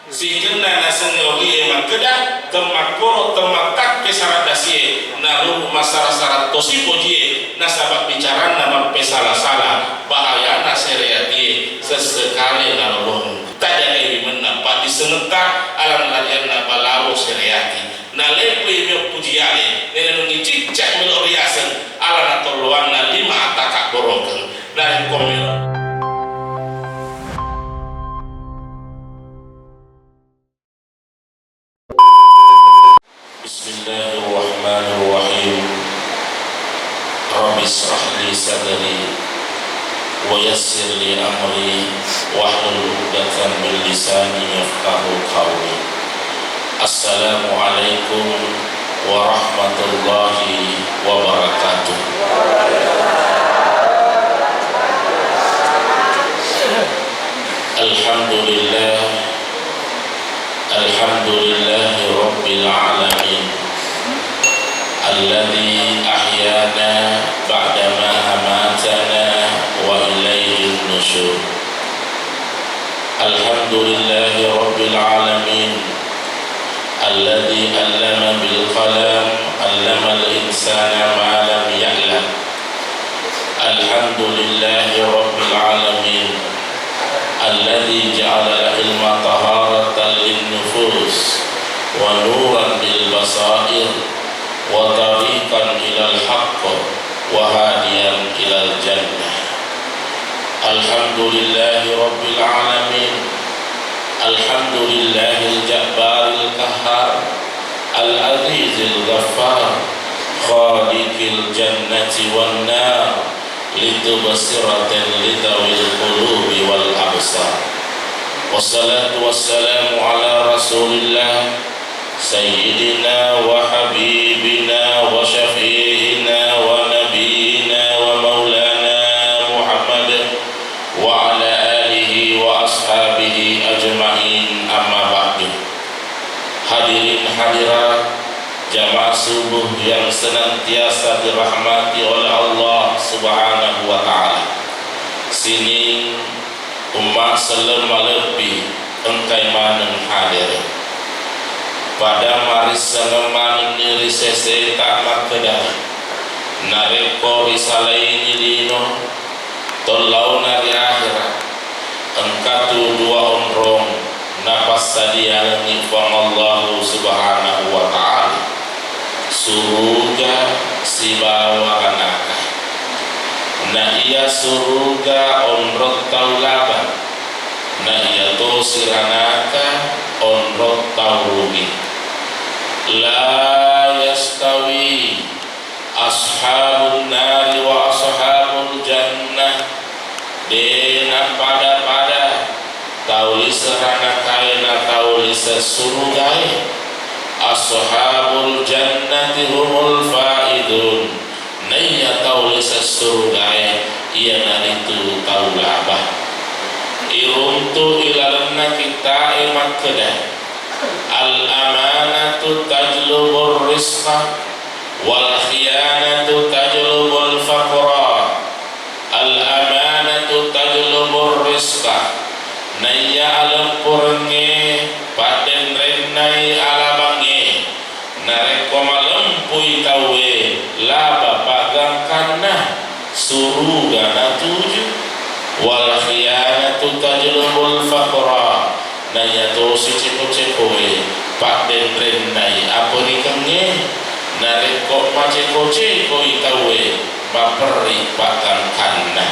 si kena naseng ogi emang kedah temakoro tematak kesaradasi nalu masalah-salah tosipo jie nasabat bicara nama pesalah-salah bahaya naseriati sesekali nalu tak ada yang menampak di senetak alam latihan nabalawo seriati nalepi meu pujiane nene ngicik cek meloriasen ala natoluan na lima atakak boroken dari komel. Bismillahirrahmanirrahim. Rabbi shrah li sadri wa yassir li amri wahlul 'uqdatam min lisani yafqahu qawli. Assalamualaikum warahmatullahi wabarakatuh. Alhamdulillah, alhamdulillahi rabbil alamin, alladzi ahyana ba'dama amatana wa ilaihin nusyur. Alhamdulillahi rabbil alamin, alladzi allama bil qalam, allama al insana ma lam ya'lam. Alhamdulillahi rabbil alamin, alladzi ja'ala al-ilma taharatan lin-nufus wa nuran lil basair wa tariqan ila al-haqq wa hadiyan ila al-jannah. Alhamdulillahi rabbil alamin, alhamdulillahil jabbaril qahhar, al-azizil ghaffar, khaliqil jannati wan nar, litubsiratan litawil qulubi wal absar. Wassalatu wassalamu ala rasulillah sayyidina wa habibina wa syafi'ina wa nabiyina wa maulana Muhammad wa ala alihi wa ashabihi ajma'in, amma ba'du. Hadirin hadirat jamaah subuh yang senantiasa dirahmati oleh Allah Subhanahu wa ta'ala. Sini umat selama lebih engkai maneng hadir pada maris sangeman niri sese tak makedah nareko risalaini lino tolau nari akhirat engkatu dua onrong napas sadia ngifang Allah Subhanahu wa ta'ala surga si bawa anakah na iya surga onrot taulaban na iya to siranaka onrot taurugi. La yastawi ashabun nari wa ashabul jannah, dena pada tauli seranakai na tauli sesurgai. Ashabul jannati humul faidun, naya tauli sesurgai ia naritu taulabah. Iruntu ilalana kita emak kedah. Al amanatu tajlubur rizqa wal khiyanatu tajlubul faqra. Al amanatu tajlubur rizqa, naya alampurnge paden renai alabange nareko malempui kawe laba pagang kana suruga na tuju. Wal khiyanatu tajlubul faqra, naya to si ceko-cekowe paden renai apori kenge nareko maceko-ceko ikawe maperi pagang kana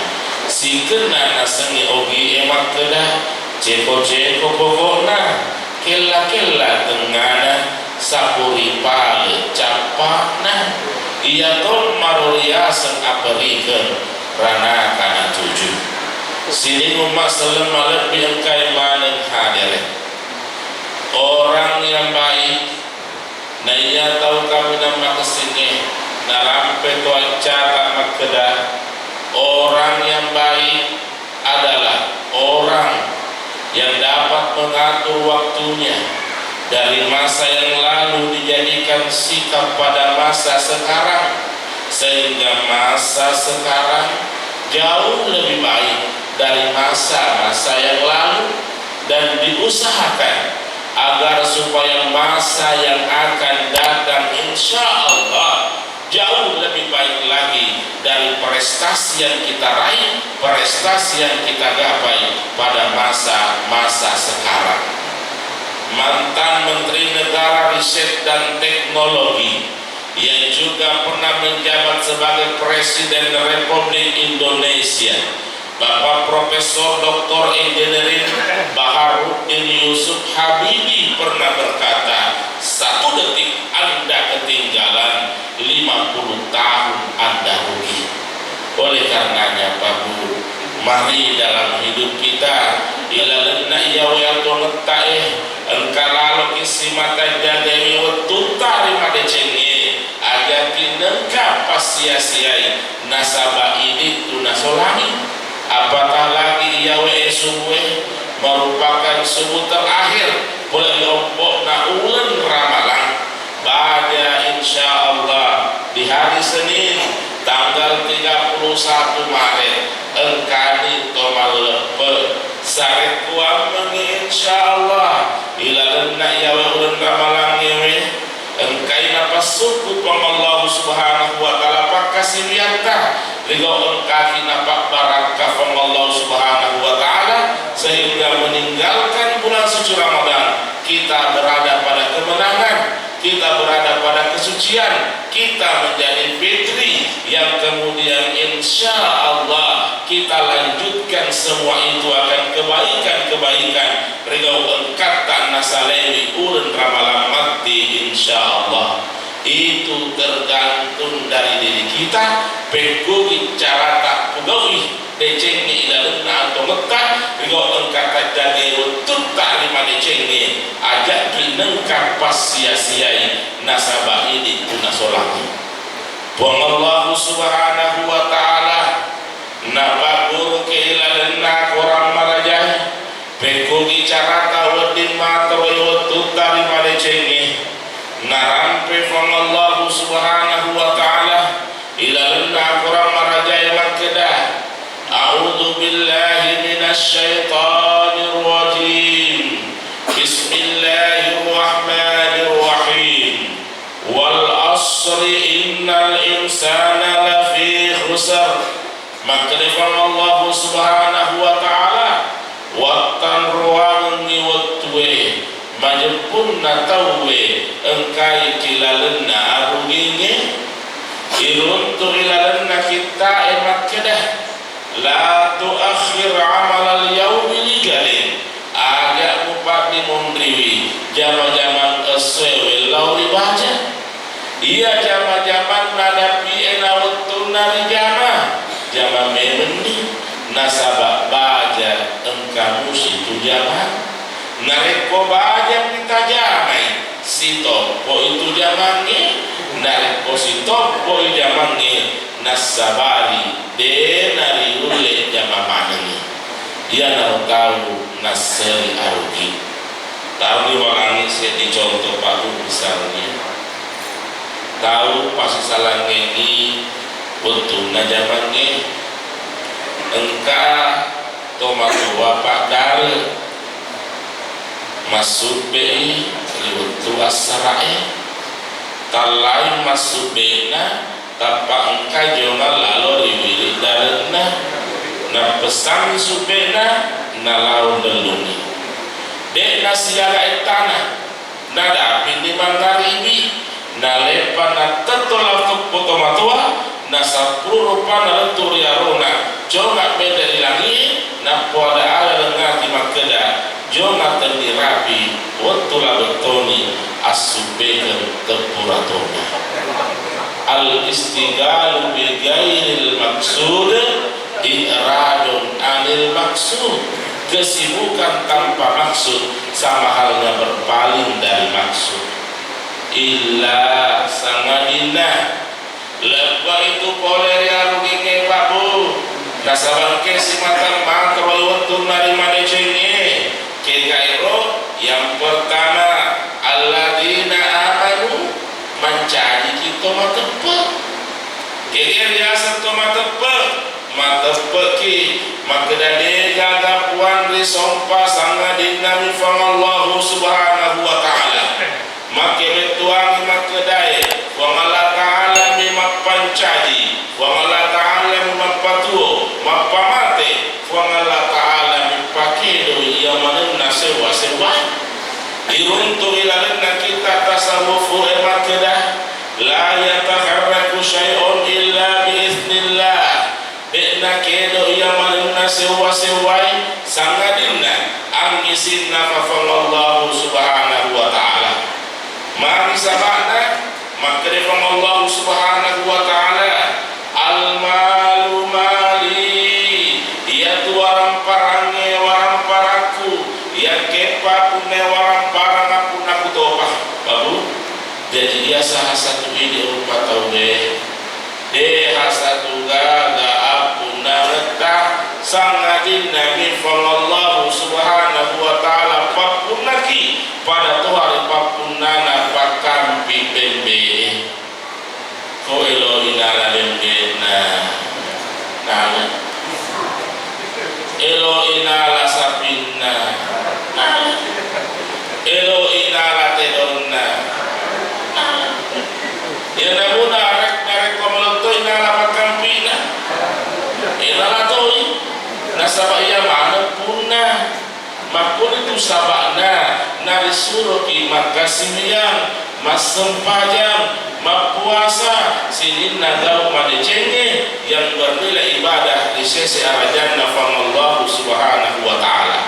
si kena nasengi ogi emak kedah ceko-ceko pokokna kela-kela tengana sapuri pale capakna ia ton maruriasen aperiken rana kana tuju. Sini umat selama lebih engkai maneng hadir orang yang baik na ia tahu kami nama kesini na lampe tu acara makedah. Orang yang baik adalah orang yang dapat mengatur waktunya dari masa yang lalu dijadikan sikap pada masa sekarang, sehingga masa sekarang jauh lebih baik dari masa-masa yang lalu, dan diusahakan supaya masa yang akan datang insya Allah jauh lebih baik lagi dari prestasi yang kita raih, prestasi yang kita gapai pada masa-masa sekarang. Mantan Menteri Negara Riset dan Teknologi yang juga pernah menjabat sebagai Presiden Republik Indonesia, Bapak Profesor Dr. Engineering Baharudin Yusuf Habibie pernah berkata, 1 detik Anda ketinggalan, 50 tahun Anda rugi. Oleh karenanya Pak Bu, mari dalam hidup kita ilalenna yawayato ngetae engkalalu kisi mata jadewi wetu tarima decenge agar kinengka pasia-siai nasabah ini tunasolami. Apatah lagi yawe subuh merupakan subuh terakhir boleh lompok na ulen ramalan pada insya Allah di hari Senin tanggal 31 Maret engkani tomal lepe sarit kuam mengi insya Allah ilalenna yawe ulen ramalan ngewe engkai napas suku Allah subhanahu wa ta'ala pakasih liata Ridho engkaki napak barakah Allah subhanahu wa ta'ala sehingga meninggalkan bulan suci Ramadan kita berada pada kemenangan, kita berada pada kesucian, kita menjadi fitri yang kemudian insya Allah kita lanjutkan semua itu akan kebaikan-kebaikan ridho engkat tak nasalewi ulun ramalan mati insya Allah. Itu tergantung dari diri kita. Pekugi cara tak pegawi decengi ilalena atau mekah ridho engkat jadi untuk tak lima decengi ajak kinengkap pas sia-siai nasabah ini tunasolami buang Allah subhanahu wa ta'ala nabaguru keilalena korang marajai pekugi cara tawadin matroyo untuk tak lima decengi narampe buang Allah subhanahu wa ta'ala ilalenna kurang marajai makedah a'udzu billahi minasy syaithanir rajim bismillahirrahmanirrahim wal asri innal insana lafi khusr makedefan Allah subhanahu wa ta'ala wattan ruangi watwe majepun natawe engkai kilalenna aruginge iruntu ilalanna kita emak kedah la tuakhir amal al-yawmi ligalin agak mupati mundriwi jama-jaman esewe lauri baca iya jama-jaman nadapi enawetun nari jama memendi nasabah baja engkamu situ jama nareko baja pita jamai sito po itu jamannya nareko sito po jamannya nasabari de nari ule jamamannya dia naruh tahu naseri arugi tahu di walangi saya dicontoh Pak misalnya tahu pasti salah ngeni untuk najamannya engka tomato bapak dari masuk BI riwutu asarae talain masuk bena tapa engka jonga lalu riwiri darena na pesan subena na laun delungi dek nasiala etana na dapin di mangaribi na lepa na tetola tuk potomatua na 10 rupa na lenturiaruna jonga beda dilangi na poada ala lengati makeda Jonathan dirapi watula betoni asubegen tepuratoni al istigalu bi ghairil maksud iradun anil maksud kesibukan tanpa maksud sama halnya berpaling dari maksud illa sangadina lepa itu poler ya rugi Pak Bu nasabang kesi matang makro watun nari madecenge Kegairo yang pertama alladzina amanu mencari kita matepek kegel biasa to matepek ki makdade gaga puan ri sompa sanga dinami Allah subhanahu wa ta'ala mencaji wa Allah ta'ala mempatuo mapamate wa Allah ta'ala mipakido ia manenna sewa iruntu ilalenna kita tasawufu emakeda la yataharraku syai'un illa biiznillah dekna kedo ia manenna sewa-sewai sangadinna angisinna fafallahu subhanahu wa ta'ala mari sabana makrifam Allah subhanahu wa ta'ala al-malu mali ia tu warang parange warang paraku ia kepa pune warang parang aku naku topah babu jadi dia salah satu ide rupa tau deh satu gaga apuna letak sangadin nabi fallallahu subhanahu wa ta'ala papunaki pada tuhari papunana pakampi pembe ko elo inala lembena nala elo inala sapinna nala elo inala tedonna nala ya nabuna arek komeloto inala pakampina inala toi nasaba iya mana punna makun itu sabana nari suruh imat kasimian mas sempajang mapuasa sinin nagau madecenge yang bernilai ibadah di sisi arajan nafallahu subhanahu wa ta'ala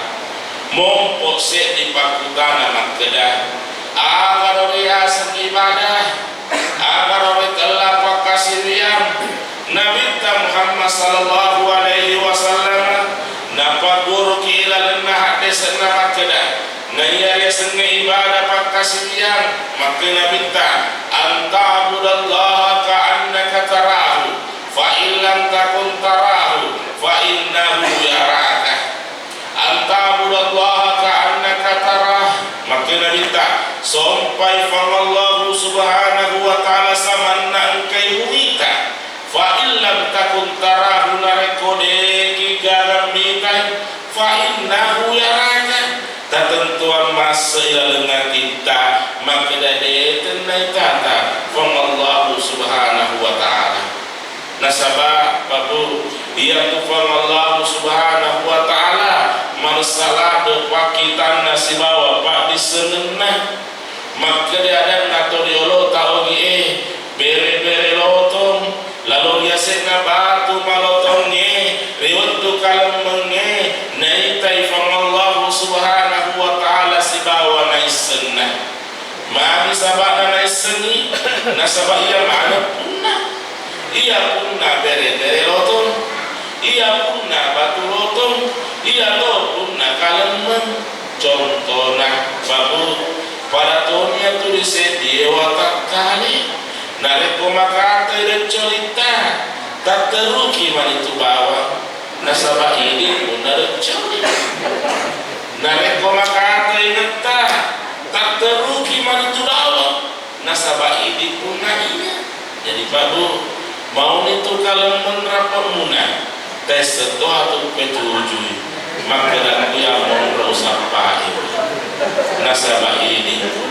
mompok se di pakutana makkedah agar riasan ibadah agar telah kasimian Nabi Muhammad sallallahu alaihi wasallam napa guru kila lena hadis nama keda naya senga ibadah pakasian maka Nabi ta anta'budallaha ka'annaka tarahu fa illam takun tarahu fa innahu yaraka anta'budallaha ka'annaka tarah maka Nabi ta sampai fallahu subhanahu wa ta'ala samanna engkai humita fa illam takun tarahu narekode kigaram mitai fa innahu yaraka tatentuan masa ilalengan kita maka dade tenai tata fallahu subhanahu wa ta'ala nasaba babu dia tu fallahu subhanahu wa ta'ala masalah de pakitan nasibawa pak disenenah maka dia ada natoriolo taogi bere-bere lotong lalu dia sena batu malotongnya riwat tu kalam menge naitai fallahu subhanahu wa ta'ala sibawa naisena mari sabana naiseni nasaba ia mana punna ia punna bere-bere lotong ia punna batu lotong ia lo punna kalam contohna babu pada tonia tu disedi watak kali nareko makata ida cerita tak teruki man itu bawa nasabah ini pun nareko cerita nareko makata ida tak teruki man itu bawa nasabah ini pun nanya jadi babu mau itu kalau menerapkan munah tes setua atau petujui maka dan dia mau usapa ini nasabah ini pun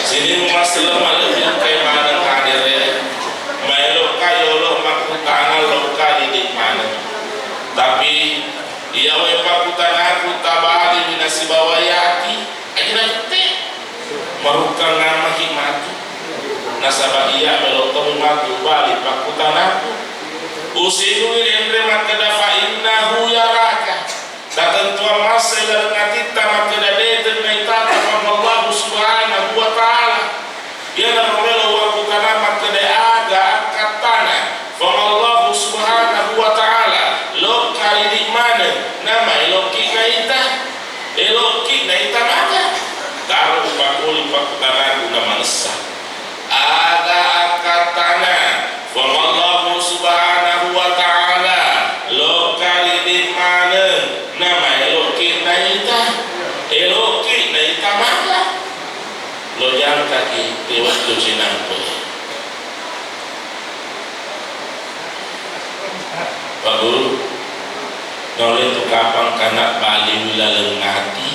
sini masalah malam yang kayak mana hadir ya maelo kayo lo makutana lo kali di mana tapi dia we pakutana aku tabali minasi bawayati akhirnya teh marukan nama hikmatu nasabah iya melo temu matu bali pakutana aku usinu endre makada fa innahu yaraka tatentua masa dalam kita makada deten naitata Allah subhanahu wa ta'ala dia namelo waktu kana makada aga akatana fa Allah subhanahu wa ta'ala lo kali di mana nama eloki kaita eloki naita maka taruh pakuli pakutana guna manesa aga akatana fa Allah subhanahu wa ta'ala lo kali di mana nama eloki naita maka lo jangan kaki di waktu sinampu Pak Guru noleh tu kapang kanak bali wilaleng ngati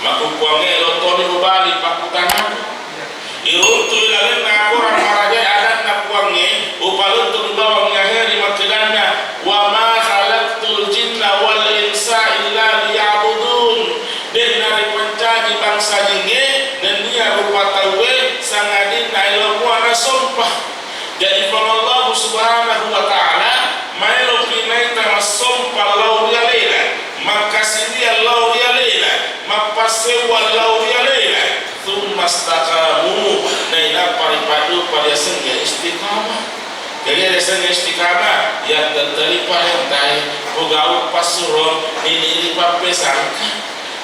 maku kuange lo toni ubali pakutan aku iruntu wilaleng aku orang maraja adat na kuange di bangsa jinge dan dia rupa tawe sangadin nailo muana sompah. Jadi kalau Allah subhanahu wa ta'ala mailo kinaita masompah lauria leila maka sindia lauria leila mapasewa lauria leila thumma staqamu naina paripadu pada senga istiqamah. Jadi ada senga istiqamah yang terlipat yang tay pegawai pasuron ini pape sangka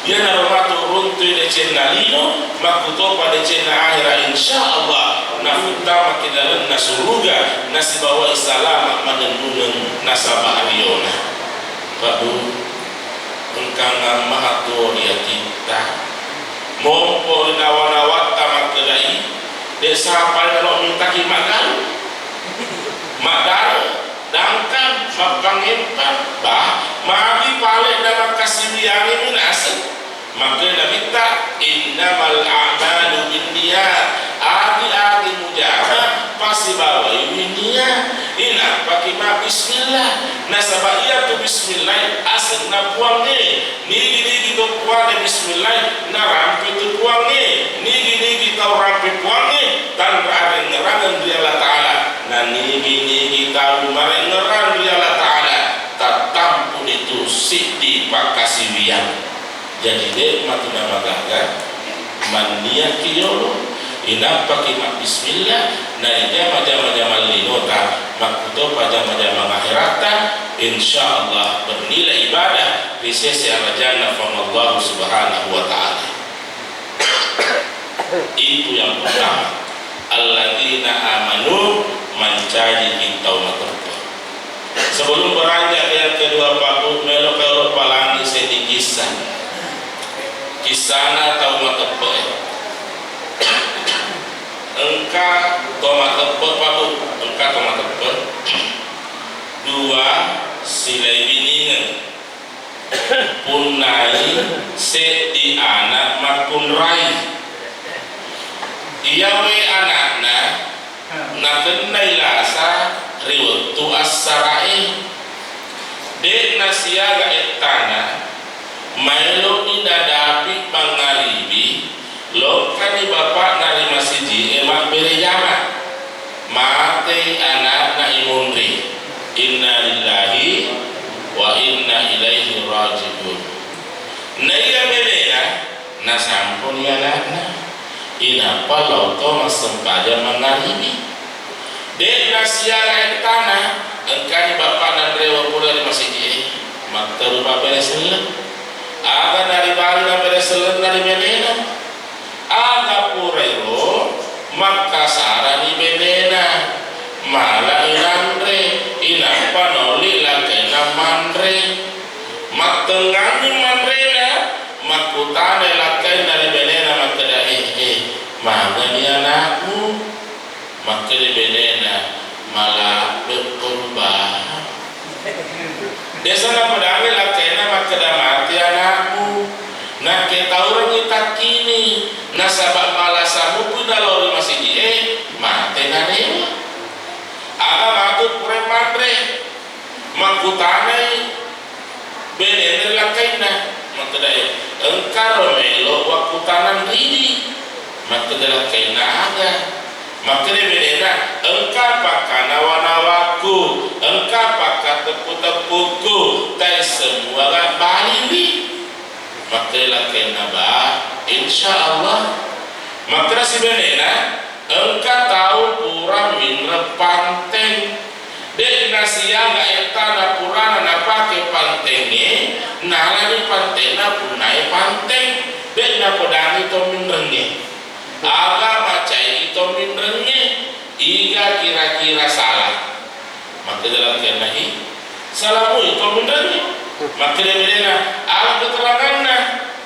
ya naroma turun tu de cena lino makuto pada cena akhir insyaallah nafuta makidalan nasuruga nasibawa salama madenunun nasaba aliona padu engkang mahato dia kita mompo nawana tamat kedai desa pada minta kimakan madal dangkan mapangimpan bah magi pale dalam kasih yang minasa maka nabi tak innamal a'malu binniyat adi mujarab pasti bawa niat ina pakai ma bismillah nasaba iya tu bismillah asal na puang ni tu puang bismillah na rampi tu puang ni tau rampi puang tan rare ngerangan dia Allah Ta'ala na ni tahu mare ngeran dia Allah Ta'ala tak tampun itu sidi pakasi wiang. Jadi dek mati nama gaga mania kiyolo ina pakai mak bismillah na jama linota makuto jama akhirata insyaallah bernilai ibadah di sisi al-jannah Allah subhanahu wa ta'ala. Itu yang pertama alladzina amanu mencari taubat. Sebelum beranjak yang kedua Pak Melo kalau palangi sedikit kisana taubat engka tomat tepet pabu engka tomat tepet dua silai biningan punai se di anak makun rai iya we anakna nakenai lasa riwatu as-sarai dek nasiaga etana maelo indadapi pangaribi lo kani bapak nari masiji emak berejama mate anak na imunri inna lillahi wa inna ilaihi rajiun naya belena na sampun ya anakna inapa lo to masempaja mangaribi dek nasiara tanah engkani bapak nan rewa pula di masiji mak terupa bereselen aga dari bali na bereselen dari belena aga purero maka sarani benena mala inandre inapa noli lakena mandre matengani mandrena makutane laken dari benena makeda magani anakku makeda benena malah berkorban desa na padame lakena makeda mati anakku na ketauran kita kini nasabak malasamu pun dalam masih mate na dewa aga matut pure mandre makutane benene lakena makeda engkaro melo wakutanan ridi makeda lakena aga makeda benena engka pakana wanawaku engka pakat tepu-tepuku tai semua gak bali makela kena ba insyaallah makra si benena engka tahu pura minre panteng dek nasia ga etana purana na pake pantenge nalani pantena punai panteng dek na podani to minrenge aga macai itu minrenge iga kira-kira salah makela kena salamu itu minrenge makira benena aga keteranganna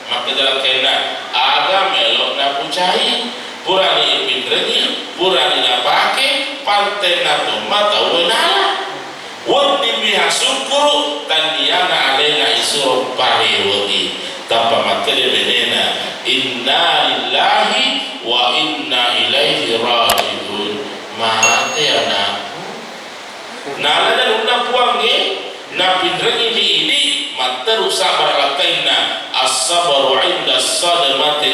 makira kena aga melok na pucai purani ipindrengi purani na pake pantena to mata wenala wadi biha syukur tandiana alena isur parewodi tanpa makira benena inna lillahi wa inna ilaihi rajiun mate anakku nala dan unda puange na pindrengi ini materu sabar lakaina as-sabru 'inda as-sadmati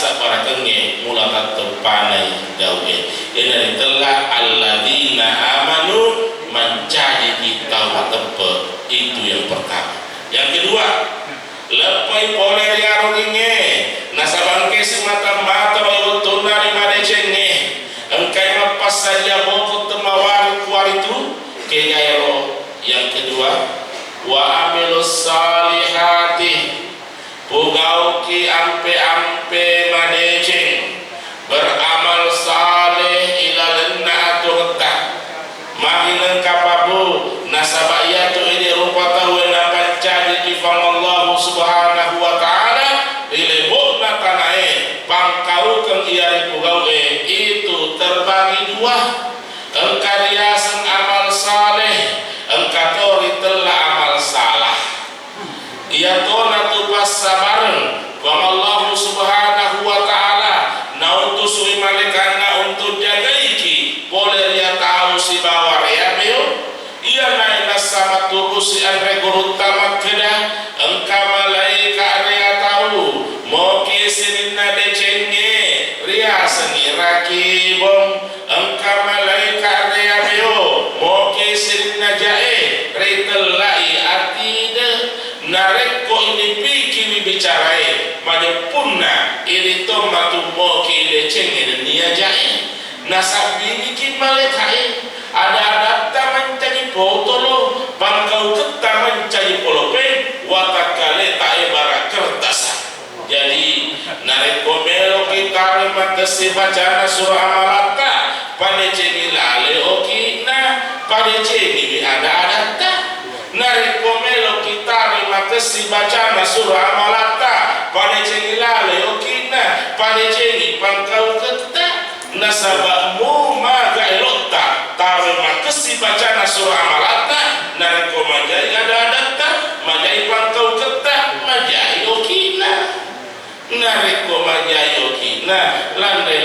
asa barakenge mula terpanai gawe ina telah alladzina amanu mencari kita tepe. Itu yang pertama. Yang kedua, lepai poler ya roginge nasabangke semata-mata tunari madecenge engkai lepas saja bokut temawar kuar itu ke gairo. Yang kedua, wa amilus salihati pugau ki ampe-ampe madeceng beramal saleh ila lenna aturta mahinan kapabu nasabaya tu ini rupa tahu na pancadi kifang Allah subhanahu wa ta'ala dilebokna tanae pangkau keng iari pugau itu terbagi dua. Engkariasan amal saleh engkatori telah amal salah ia tona tu pas sabareng wa Allah subhanahu wa ta'ala nautusui malaikat untuk jagaiki boleh dia tahu si bawar ya beo ia naik sama turusi anre guru tamak kedah engka malaikat dia tahu mau kisirinna decenge ria seni rakibom engka malaikat dia beo mau kisirinna jae ritelai atide narek ko ini pikir bicarai pada punna ini to matu moki leceng ini dia jai nasabi ini malaikat ada data mencari potolo bangkau keta mencari polope watakale tak ibarat kertas. Jadi narek komelo kita makasi bacana surah amalata pada cengi lale okina pada cengi ada data narek komelo kita makasi bacana surah amalata pada cengi lale okina pada cengi bangkau keta nasabahmu maka elokta tawe makasi bacana surah amalata nareko majai ada data majai pangkau keta majai okina nareko majai okina landai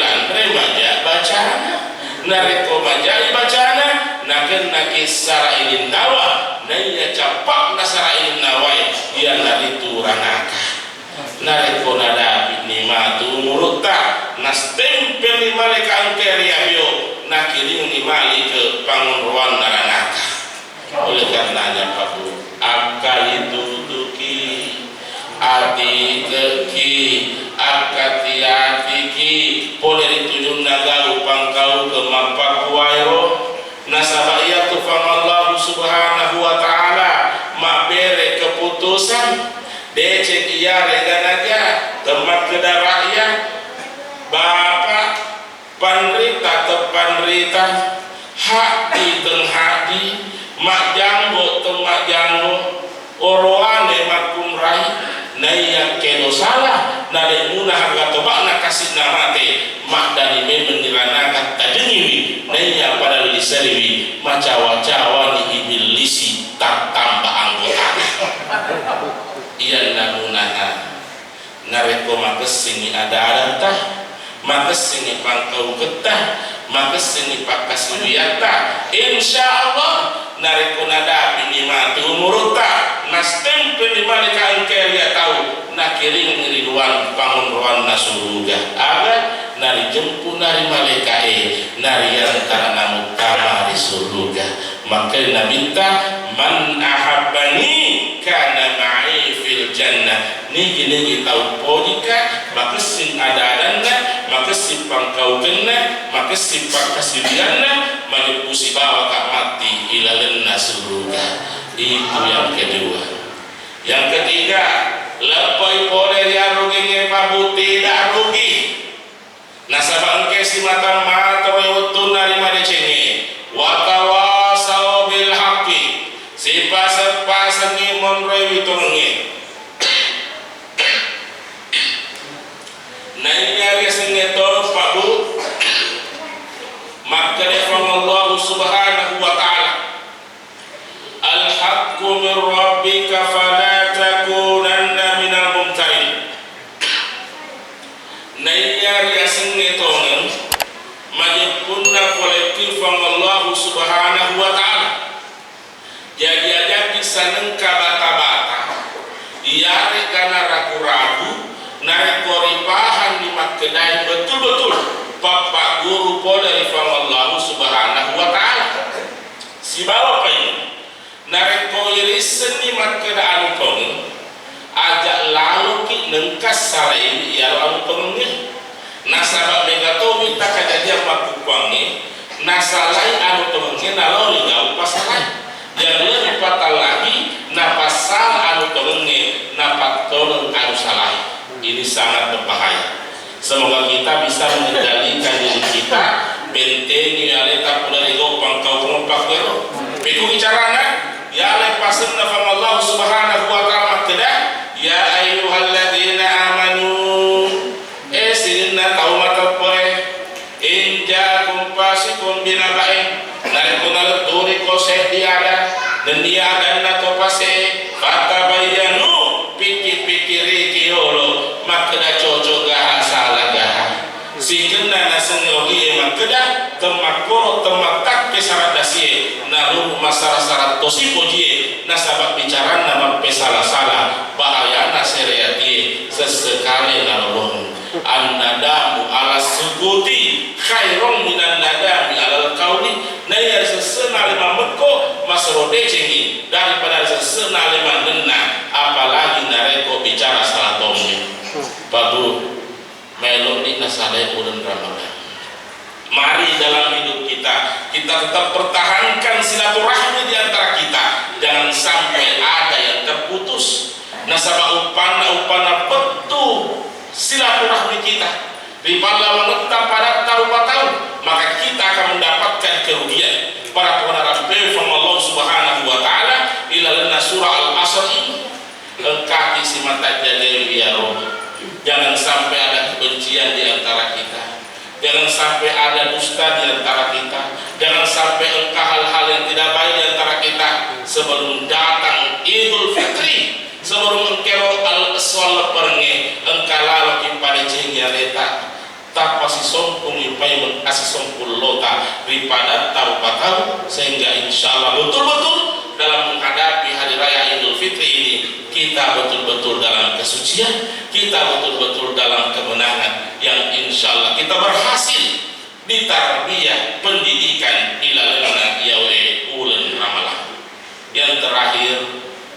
majai bacana nareko majai bacana naken nakisara ilin nawa naya capak nasara ilin nawai dia naritu ranaka nareko nada nimatu murutta nas tempel ni malaikat angkeria bio nakiring ni mali ke pangunruan naranaka. Oleh karenanya Pabu akal itu tuki ati teki akati atiki boleh ditujun nagau pangkau ke mampak wairo nasabaya tufang Allah subhanahu wa ta'ala mabere keputusan decek iya regan aja tempat kedaraya bapak panrita tepanrita hak di tenghadi mak janggo temak janggo oroane makumrai naya keno salah nade munah harga tobak nak kasih namate mak dari meniranakan tadengiwi naya pada lisariwi macawa-cawa ni ibilisi tak tambah anggota iya namunaha nareko makesini ada tah makesini pangkau ketah makesini pakas wiyata insyaallah nareko nada binimatu muruta nastem penimani kaangkel ya tahu nakiring ridwan pangunruan nasuruga aga nari jempu nari malaikae nari antara namu tama di surga maka nabita man ahabbani kana ma'i fil jannah nigi tahu podika maka sin ada-adana maka si pangkau kena maka si pakasibiana majupusi bawa kak mati ilalenna surga. Itu yang kedua. Yang ketiga lepai poder yang ruginya Pabu tidak rugi nasabah engke si mata rewetun nari madecenge watawasau bil haqqi si pasang monrewi tonge nanya resenge tol Pabu maka defang Allah subhanahu wa ta'ala al-haqqu min rabbika fala takunanna minal mumtarin nanya resenge tonge majepunna kolektif Allah subhanahu wa ta'ala jadi aja bisa nengka bata-bata diare karena ragu-ragu naik koripahan di engkas salai ya anu tengenge nasabak megatowi tak kejadian makukwangi nasalai anu tengenge nalori gau pasalai yang lebih fatal lagi na pasal anu tengenge na patolong anu salai. Ini sangat berbahaya. Semoga kita bisa mengendalikan diri kita bentengi aleta pula ego pangkau kompak gero beku bicarana ya lepasen nafam Allah subhanahu wa ta'ala kedah ya ayyuhalladzina amanu sirinna taumata poe inja kumpasikum binaba'in narikuna leturi koseh diada dan dia adan nato pase kata bayanu pikir-pikiri kiolo makna cocok gah salah gah si kena nasengogi makna temakoro tematak kesaradasi naruh masalah-salah tosipo jie nasabat bicara nama pesalah-salah bahaya nasereati sesekali naruh an-nadamu ala sukuti khairun minan nadami ala kauli naya sesena lima meko masrode cengi daripada sesena lima dena apalagi nareko bicara salah tomnya babu melodi nasale urun ramadan. Mari dalam hidup kita tetap pertahankan silaturahmi di antara kita, jangan sampai ada yang terputus. Nasabah upana betul silaturahmi kita ribala menetap pada tahu-tahu maka kita akan mendapatkan kerugian. Para pengarang firman Allah Subhanahu wa taala ilalana surah Al-Asr ini engkau isi mata jadi biaro. Jangan sampai ada kebencian di antara kita. Jangan sampai ada dusta di antara kita. Jangan sampai engkau hal-hal yang tidak baik di antara kita sebelum datang Idul Fitri. Sebelum engkau al-aswal pernge engkau lalu pada jengnya letak tak pasti sompung ipai mengkasih sompul lota daripada tahu sehingga insya Allah betul-betul dalam menghadapi hari raya Idul Fitri ini kita betul-betul dalam kesucian, kita betul-betul dalam kemenangan yang insya Allah kita berhasil di tarbiyah pendidikan ilalana yawe ulen ramalah. Yang terakhir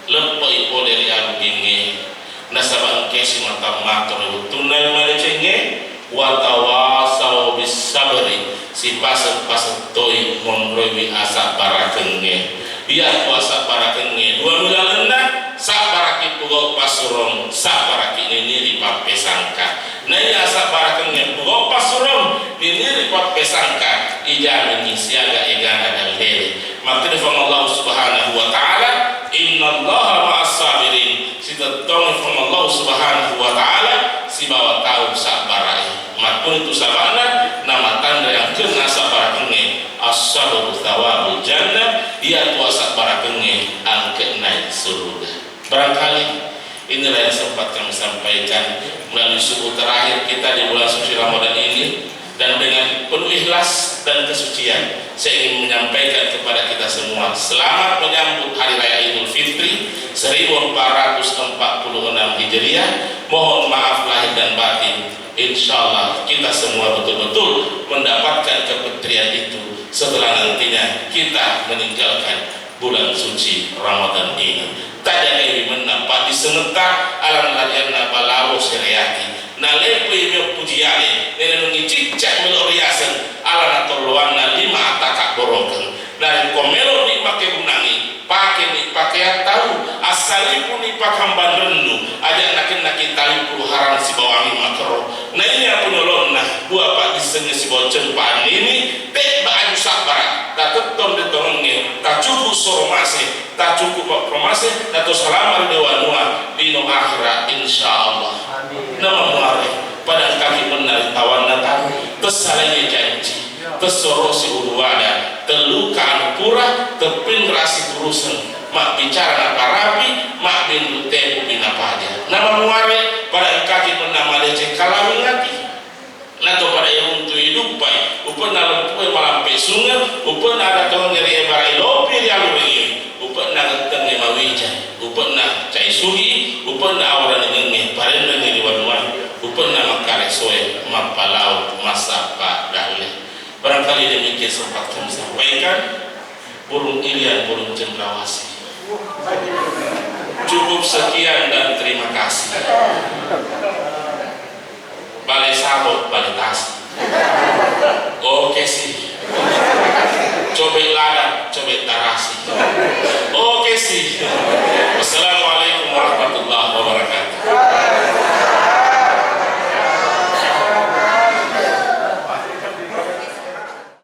lepai poleri arugenge nasabang kesi mata matur tunai malecenge watawasau bisabri si pasat toi monrowi asa barakenge dia puasa barakenge dua milalena sak baraki pugau pasurong sak baraki ini ripat pesangka nai asa barakenge pugau pasurong ini ripat pesangka ija menyisiaga egana dan lele maka Allah Subhanahu wa ta'ala innallaha ma'as sabirin sitatong Allah Subhanahu wa ta'ala si bawa tahu sabarai makun itu sabana nama tanda yang kena sabarakenge as-sabru thawabul jannah dia puasa barakenge angket naik surga. Barangkali inilah yang sempat kami sampaikan melalui subuh terakhir kita di bulan suci Ramadan ini dan dengan penuh ikhlas dan kesucian saya ingin menyampaikan kepada kita semua selamat menyambut hari raya Idul Fitri 1446 Hijriah. Mohon maaf lahir dan batin. Insyaallah kita semua betul-betul mendapatkan keputrian itu setelah nantinya kita meninggalkan bulan suci Ramadan ini. Tada kami menampak di sementar alam lariana balawo seriati nalepe me pujiane nene ngicik cak meloriasen ala natoluan na lima atakak boroken dari komelo di make gunangi pakaian tahu asali pun di pakam rendu aja nakin tali puluh haram si bawangi makro nanya penolong nah gua pak disenge si boceng pan ini tek baju sabar tak teton de tongenge tak cukup sormase tak cukup promase atau salamar dewanua dino akhirat insyaallah nama muare pada kaki benar tawan datang tesalanya janji tesorosi urwada teluka pura tepin rasi turusen mak bicara apa rapi mak bindu tempu binapaja nama muare pada kaki benar malece kalami ngati nato pada yang untuk hidup pai upun dalam pue malam pesungan upun ada tong ngeri ebarai lopi yang begini upun na tenge mawija upun na cai sugi upun na awra ngenge parenda ngeri waduan upun na makare soe mapalau masapa dahule. Barangkali demikian sempat kami sampaikan burung ilian burung cendrawasih. Cukup sekian dan terima kasih. balai sabot balai tasi. Oke sih. Cobek ladang cobek tarasi. Oke sih.